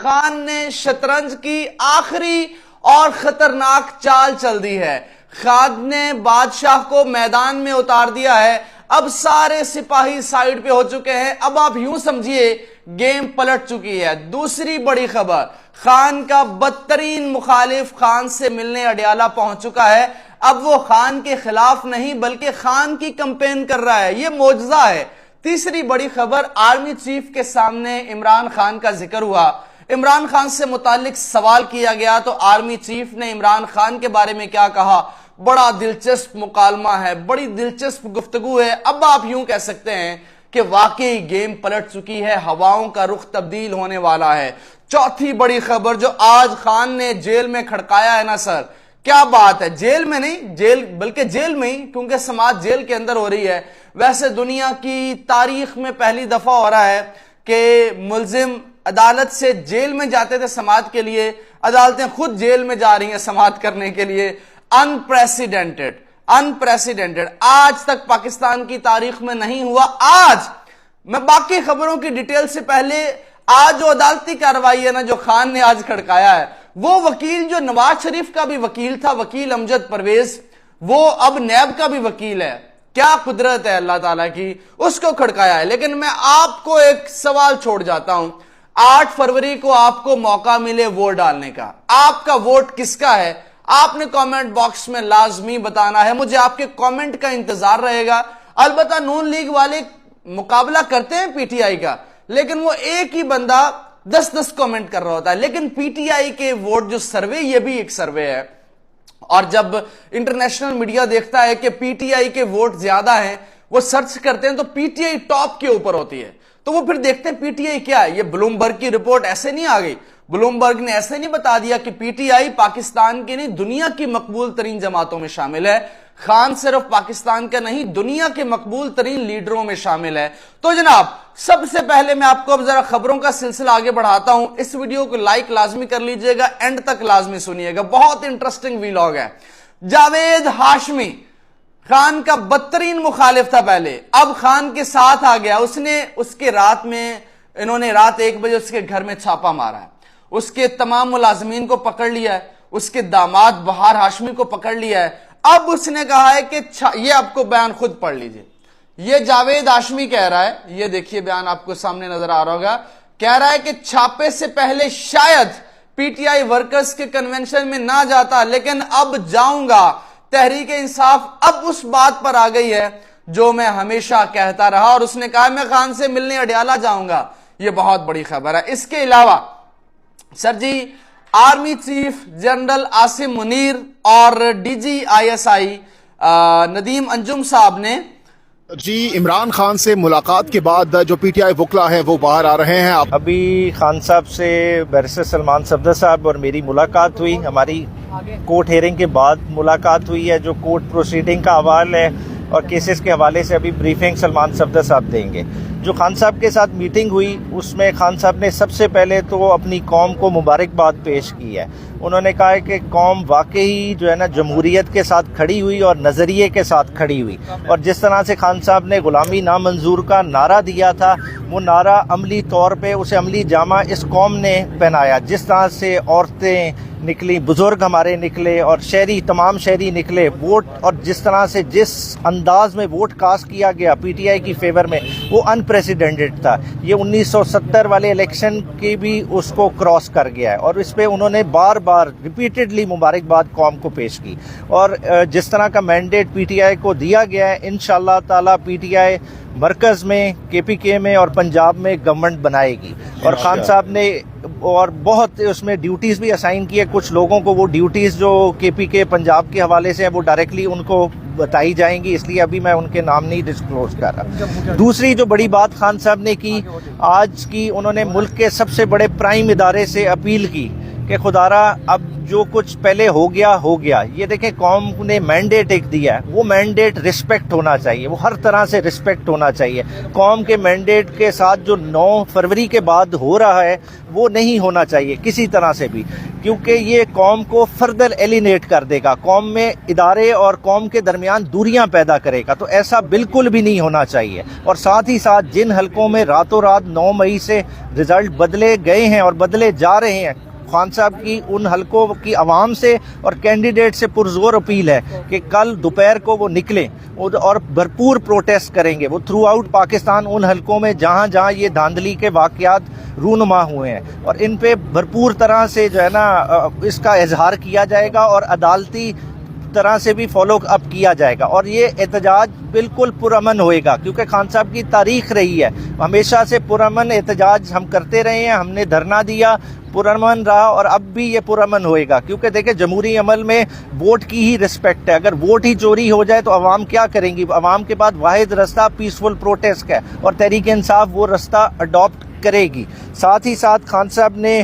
خان نے شطرنج کی آخری اور خطرناک چال چل دی ہے۔ خان نے بادشاہ کو میدان میں اتار دیا ہے، اب سارے سپاہی سائیڈ پہ ہو چکے ہیں، اب آپ یوں سمجھیے گیم پلٹ چکی ہے۔ دوسری بڑی خبر، خان کا بدترین مخالف خان سے ملنے اڈیالہ پہنچ چکا ہے، اب وہ خان کے خلاف نہیں بلکہ خان کی کمپین کر رہا ہے، یہ معجزہ ہے۔ تیسری بڑی خبر، آرمی چیف کے سامنے عمران خان کا ذکر ہوا، عمران خان سے متعلق سوال کیا گیا تو آرمی چیف نے عمران خان کے بارے میں کیا کہا؟ بڑا دلچسپ مکالمہ ہے، بڑی دلچسپ گفتگو ہے۔ اب آپ یوں کہہ سکتے ہیں کہ واقعی گیم پلٹ چکی ہے، ہواؤں کا رخ تبدیل ہونے والا ہے۔ چوتھی بڑی خبر جو آج خان نے جیل میں کھڑکایا ہے نا سر، کیا بات ہے، جیل میں نہیں بلکہ جیل میں ہی، کیونکہ سماعت جیل کے اندر ہو رہی ہے۔ ویسے دنیا کی تاریخ میں پہلی دفعہ ہو رہا ہے کہ ملزم عدالت سے جیل میں جاتے تھے سماعت کے لیے، عدالتیں خود جیل میں جا رہی ہیں سماعت کرنے کے لیے۔ انپریسیڈنٹڈ، آج تک پاکستان کی تاریخ میں نہیں ہوا۔ آج میں باقی خبروں کی ڈیٹیل سے پہلے آج جو عدالتی کارروائی ہے نا جو خان نے آج کھڑکایا ہے، وہ وکیل جو نواز شریف کا بھی وکیل تھا، وکیل امجد پرویز، وہ اب نیب کا بھی وکیل ہے۔ کیا قدرت ہے اللہ تعالیٰ کی، اس کو کھڑکایا ہے۔ لیکن میں آپ کو ایک سوال چھوڑ جاتا ہوں، 8 فروری کو آپ کو موقع ملے ووٹ ڈالنے کا، آپ کا ووٹ کس کا ہے؟ آپ نے کامنٹ باکس میں لازمی بتانا ہے، مجھے آپ کے کامنٹ کا انتظار رہے گا۔ البتہ نون لیگ والے مقابلہ کرتے ہیں پی ٹی آئی کا، لیکن وہ ایک ہی بندہ 10 کامنٹ کر رہا ہوتا ہے۔ لیکن پی ٹی آئی کے ووٹ جو سروے، یہ بھی ایک سروے ہے، اور جب انٹرنیشنل میڈیا دیکھتا ہے کہ پی ٹی آئی کے ووٹ زیادہ ہیں، وہ سرچ کرتے ہیں تو پی ٹی آئی ٹاپ کے اوپر ہوتی ہے، تو وہ پھر دیکھتے ہیں پی ٹی آئی کیا ہے۔ یہ بلومبرگ کی رپورٹ ایسے نہیں آ گئی، بلومبرگ نے ایسے نہیں بتا دیا کہ پی ٹی آئی پاکستان کی نہیں دنیا کی مقبول ترین جماعتوں میں شامل ہے۔ خان صرف پاکستان کا نہیں، دنیا کے مقبول ترین لیڈروں میں شامل ہے۔ تو جناب، سب سے پہلے میں آپ کو اب ذرا خبروں کا سلسلہ آگے بڑھاتا ہوں۔ اس ویڈیو کو لائک لازمی کر لیجئے گا، اینڈ تک لازمی سنیے گا، بہت انٹرسٹنگ ویلاگ ہے۔ جاوید ہاشمی خان کا بدترین مخالف تھا پہلے، اب خان کے ساتھ آ گیا۔ اس کے رات میں انہوں نے رات 1 بجے اس کے گھر میں چھاپا مارا ہے، اس کے تمام ملازمین کو پکڑ لیا ہے، اس کے داماد بہار ہاشمی کو پکڑ لیا ہے۔ اب اس نے کہا ہے کہ یہ آپ کو بیان خود پڑھ لیجئے، یہ جاوید ہاشمی کہہ رہا ہے، یہ دیکھیے بیان آپ کو سامنے نظر آ رہا ہوگا، کہہ رہا ہے کہ چھاپے سے پہلے شاید پی ٹی آئی ورکرز کے کنونشن میں نہ جاتا، لیکن اب جاؤں گا۔ تحریک انصاف اب اس بات پر آ گئی ہے جو میں ہمیشہ کہتا رہا، اور اس نے کہا میں خان سے ملنے اڈیالہ جاؤں گا۔ یہ بہت بڑی خبر ہے۔ اس کے علاوہ sir ji, army chief general Asim Munir اور D G I S I Nadeem Anjum صاحب نے جی عمران خان سے ملاقات کے بعد جو پی ٹی آئی وکلا ہیں وہ باہر آ رہے ہیں۔ ابھی خان صاحب سے بیرسٹر سلمان صفدر صاحب اور میری ملاقات ہوئی، ہماری کورٹ ہیئرنگ کے بعد ملاقات ہوئی ہے، جو کورٹ پروسیڈنگ کا حوالہ ہے اور کیسز کے حوالے سے ابھی بریفنگ سلمان صفدر صاحب دیں گے۔ جو خان صاحب کے ساتھ میٹنگ ہوئی اس میں خان صاحب نے سب سے پہلے تو اپنی قوم کو مبارکباد پیش کی ہے۔ انہوں نے کہا ہے کہ قوم واقعی جو ہے نا جمہوریت کے ساتھ کھڑی ہوئی اور نظریے کے ساتھ کھڑی ہوئی، اور جس طرح سے خان صاحب نے غلامی نامنظور کا نعرہ دیا تھا، وہ نعرہ عملی طور پہ اسے عملی جامہ اس قوم نے پہنایا۔ جس طرح سے عورتیں نکلی، بزرگ ہمارے نکلے، اور تمام شہری نکلے ووٹ، اور جس طرح سے جس انداز میں ووٹ کاسٹ کیا گیا پی ٹی آئی کی فیور میں، وہ انپریسیڈنٹڈ تھا۔ یہ 1970 والے الیکشن کی بھی اس کو کراس کر گیا ہے، اور اس پہ انہوں نے بار بار ریپیٹڈلی مبارکباد قوم کو پیش کی۔ اور جس طرح کا مینڈیٹ پی ٹی آئی کو دیا گیا ہے، انشاءاللہ تعالی پی ٹی آئی مرکز میں، کے پی کے میں اور پنجاب میں گورنمنٹ بنائے گی۔ اور خان صاحب نے اور بہت اس میں ڈیوٹیز بھی اسائن کی ہے، کچھ لوگوں کو وہ ڈیوٹیز جو کے پی کے پنجاب کے حوالے سے ہیں وہ ڈائریکٹلی ان کو بتائی جائیں گی، اس لیے ابھی میں ان کے نام نہیں ڈسکلوز کر رہا۔ دوسری جو بڑی بات خان صاحب نے کی آج کی، انہوں نے ملک کے سب سے بڑے پرائم ادارے سے اپیل کی کہ خدارا اب جو کچھ پہلے ہو گیا. یہ دیکھیں قوم نے مینڈیٹ ایک دیا ہے, وہ مینڈیٹ رسپیکٹ ہونا چاہیے, وہ ہر طرح سے رسپیکٹ ہونا چاہیے. قوم کے مینڈیٹ کے ساتھ جو 9 فروری کے بعد ہو رہا ہے وہ نہیں ہونا چاہیے کسی طرح سے بھی, کیونکہ یہ قوم کو فردر ایلینیٹ کر دے گا, قوم میں ادارے اور قوم کے درمیان دوریاں پیدا کرے گا. تو ایسا بالکل بھی نہیں ہونا چاہیے. اور ساتھ ہی ساتھ جن حلقوں میں راتوں رات 9 مئی سے رزلٹ بدلے گئے ہیں اور بدلے جا رہے ہیں, خان صاحب کی ان حلقوں کی عوام سے اور کینڈیڈیٹ سے پرزور اپیل ہے کہ کل دوپہر کو وہ نکلیں اور بھرپور پروٹیسٹ کریں گے. وہ تھرو آؤٹ پاکستان ان حلقوں میں جہاں جہاں یہ دھاندلی کے واقعات رونما ہوئے ہیں, اور ان پہ بھرپور طرح سے جو ہے نا اس کا اظہار کیا جائے گا اور عدالتی طرح سے بھی فالو اپ کیا جائے گا. اور یہ احتجاج بالکل پرامن ہوئے گا, کیونکہ خان صاحب کی تاریخ رہی ہے ہمیشہ سے پرامن احتجاج ہم کرتے رہے ہیں. ہم نے دھرنا دیا, پرامن رہا, اور اب بھی یہ پرامن ہوئے گا, کیونکہ دیکھیں جمہوری عمل میں ووٹ کی ہی رسپیکٹ ہے. اگر ووٹ ہی چوری ہو جائے تو عوام کیا کریں گی؟ عوام کے بعد واحد رستہ پیسفل پروٹیسٹ کا ہے, اور تحریک انصاف وہ رستہ اڈاپٹ کرے گی. ساتھ ہی ساتھ خان صاحب نے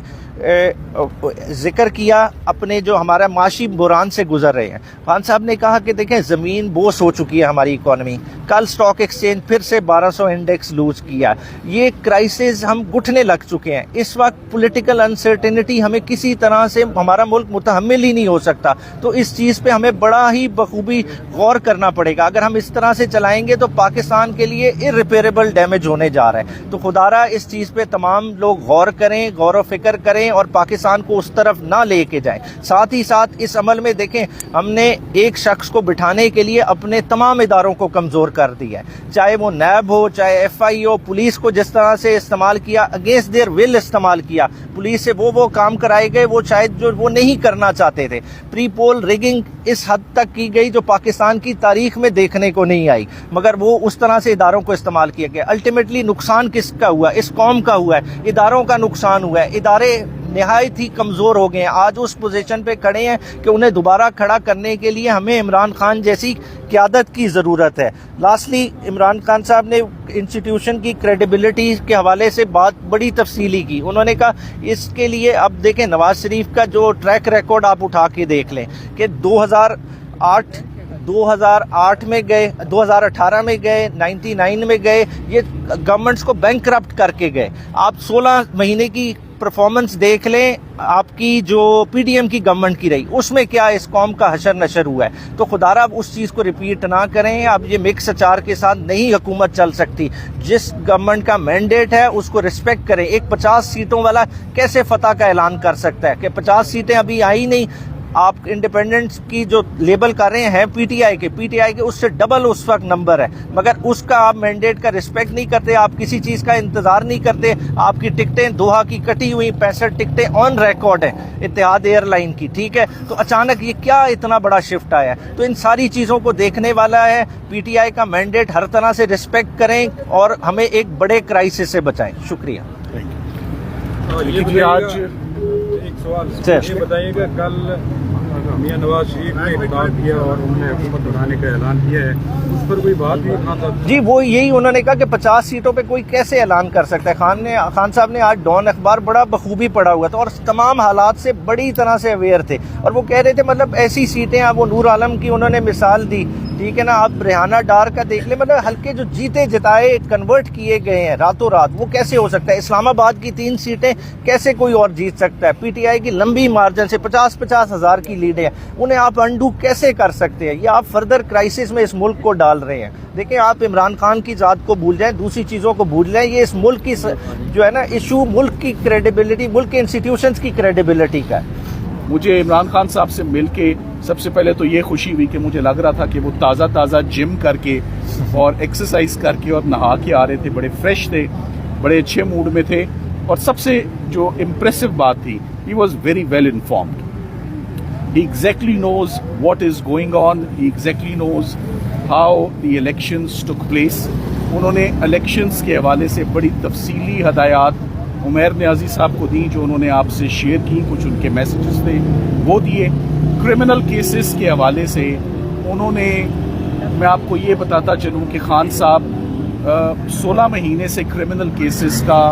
ذکر کیا اپنے جو ہمارا معاشی بحران سے گزر رہے ہیں. خان صاحب نے کہا کہ دیکھیں زمین بوس ہو چکی ہے ہماری اکانومی, کل سٹاک ایکسچینج پھر سے 1200 انڈیکس لوز کیا. یہ کرائسس ہم گھٹنے لگ چکے ہیں. اس وقت پولیٹیکل انسرٹینٹی ہمیں کسی طرح سے ہمارا ملک متحمل ہی نہیں ہو سکتا. تو اس چیز پہ ہمیں بڑا ہی بخوبی غور کرنا پڑے گا. اگر ہم اس طرح سے چلائیں گے تو پاکستان کے لیے irreparable ڈیمیج ہونے جا رہا ہے. تو خدارا اس چیز پہ تمام لوگ غور کریں, غور و فکر کریں اور پاکستان کو اس طرف نہ لے کے جائیں. ساتھ ہی ساتھ اس عمل میں دیکھیں ہم نے ایک شخص کو بٹھانے کے لیے اپنے تمام اداروں کو کمزور کر دیا ہے, چاہے وہ نیب ہو, چاہے ایف آئی ہو. پولیس کو جس طرح سے استعمال کیا, اگینسٹ دیئر ول استعمال کیا. پولیس سے وہ کام کرائے گئے وہ شاید جو وہ نہیں کرنا چاہتے تھے. پری پول ریگنگ اس حد تک کی گئی جو پاکستان کی تاریخ میں دیکھنے کو نہیں آئی, مگر وہ اس طرح سے اداروں کو استعمال کیا گیا. الٹیمیٹلی نقصان کس کا ہوا؟ اس قوم کا ہوا ہے, اداروں کا نقصان ہوا ہے. ادارے نہایت ہی کمزور ہو گئے ہیں, آج اس پوزیشن پہ کھڑے ہیں کہ انہیں دوبارہ کھڑا کرنے کے لیے ہمیں عمران خان جیسی قیادت کی ضرورت ہے. لاسٹلی عمران خان صاحب نے انسٹیٹیوشن کی کریڈیبلٹی کے حوالے سے بات بڑی تفصیلی کی. انہوں نے کہا اس کے لیے اب دیکھیں نواز شریف کا جو ٹریک ریکارڈ آپ اٹھا کے دیکھ لیں کہ 2008 میں گئے, 2018 میں گئے, 99 میں گئے, یہ گورنمنٹس کو بینک کرپٹ کر کے گئے. آپ 16 مہینے کی پرفارمنس دیکھ لیں آپ کی جو پی ڈی ایم کی گورنمنٹ کی رہی, اس میں کیا اس قوم کا حشر نشر ہوا ہے. تو خدارا اب اس چیز کو ریپیٹ نہ کریں. اب یہ مکس اچار کے ساتھ نہیں حکومت چل سکتی. جس گورنمنٹ کا مینڈیٹ ہے اس کو رسپیکٹ کریں. ایک 50 سیٹوں والا کیسے فتح کا اعلان کر سکتا ہے کہ 50 سیٹیں ابھی آئی نہیں؟ آپ انڈیپینڈنس کی جو لیبل کر رہے ہیں پی ٹی آئی کے اس سے ڈبل اس وقت نمبر ہے, مگر اس کا آپ مینڈیٹ کا رسپیکٹ نہیں کرتے. آپ کسی چیز کا انتظار نہیں کرتے. آپ کی ٹکٹیں دوحہ کی کٹی ہوئی 65 ٹکٹیں آن ریکارڈ ہیں اتحاد ایئر لائن کی, ٹھیک ہے. تو اچانک یہ کیا اتنا بڑا شفٹ آیا ہے؟ تو ان ساری چیزوں کو دیکھنے والا ہے. پی ٹی آئی کا مینڈیٹ ہر طرح سے رسپیکٹ کریں اور ہمیں ایک بڑے کرائسس سے بچائیں. شکریہ. آج ایک سوال یہ بتائیے کہ کل میاں نواز شریف نے خطاب کیا اور انہوں نے حکومت بنانے کا اعلان کیا ہے, اس پر کوئی بات نہیں کھاتا؟ جی وہ یہی انہوں نے کہا کہ 50 سیٹوں پہ کوئی کیسے اعلان کر سکتا ہے. خان صاحب نے آج ڈان اخبار بڑا بخوبی پڑھا ہوا تھا اور تمام حالات سے بڑی طرح سے اویئر تھے, اور وہ کہہ رہے تھے مطلب ایسی سیٹیں, اب وہ نور عالم کی انہوں نے مثال دی, ٹھیک ہے نا. آپ ریحانہ ڈار کا دیکھ لیں, مطلب ہلکے جو جیتے جتائے کنورٹ کیے گئے ہیں راتوں رات, وہ کیسے ہو سکتا ہے؟ اسلام آباد کی 3 سیٹیں کیسے کوئی اور جیت سکتا ہے؟ پی ٹی آئی کی لمبی مارجن سے 50 ہزار کی لیڈیں ہیں, انہیں آپ انڈو کیسے کر سکتے ہیں؟ یہ آپ فردر کرائسس میں اس ملک کو ڈال رہے ہیں. دیکھیں آپ عمران خان کی ذات کو بھول جائیں, دوسری چیزوں کو بھول جائیں. یہ اس ملک کی جو ہے نا ایشو ملک کی کریڈیبلٹی, ملک کے انسٹیٹیوشنز کی کریڈیبلٹی کا ہے. مجھے عمران خان صاحب سے مل کے سب سے پہلے تو یہ خوشی ہوئی کہ مجھے لگ رہا تھا کہ وہ تازہ جم کر کے اور ایکسرسائز کر کے اور نہا کے آ رہے تھے, بڑے فریش تھے, بڑے اچھے موڈ میں تھے. اور سب سے جو امپریسو بات تھی, he was very well informed. He exactly knows what is going on. He exactly knows how the elections took place. انہوں نے الیکشنز کے حوالے سے بڑی تفصیلی ہدایات عمیر نیازی صاحب کو دی, جو انہوں نے آپ سے شیئر کی. کچھ ان کے میسیجز تھے وہ دیے. کرمنل کیسز کے حوالے سے انہوں نے, میں آپ کو یہ بتاتا چلوں کہ خان صاحب 16 مہینے سے کرمنل کیسز کا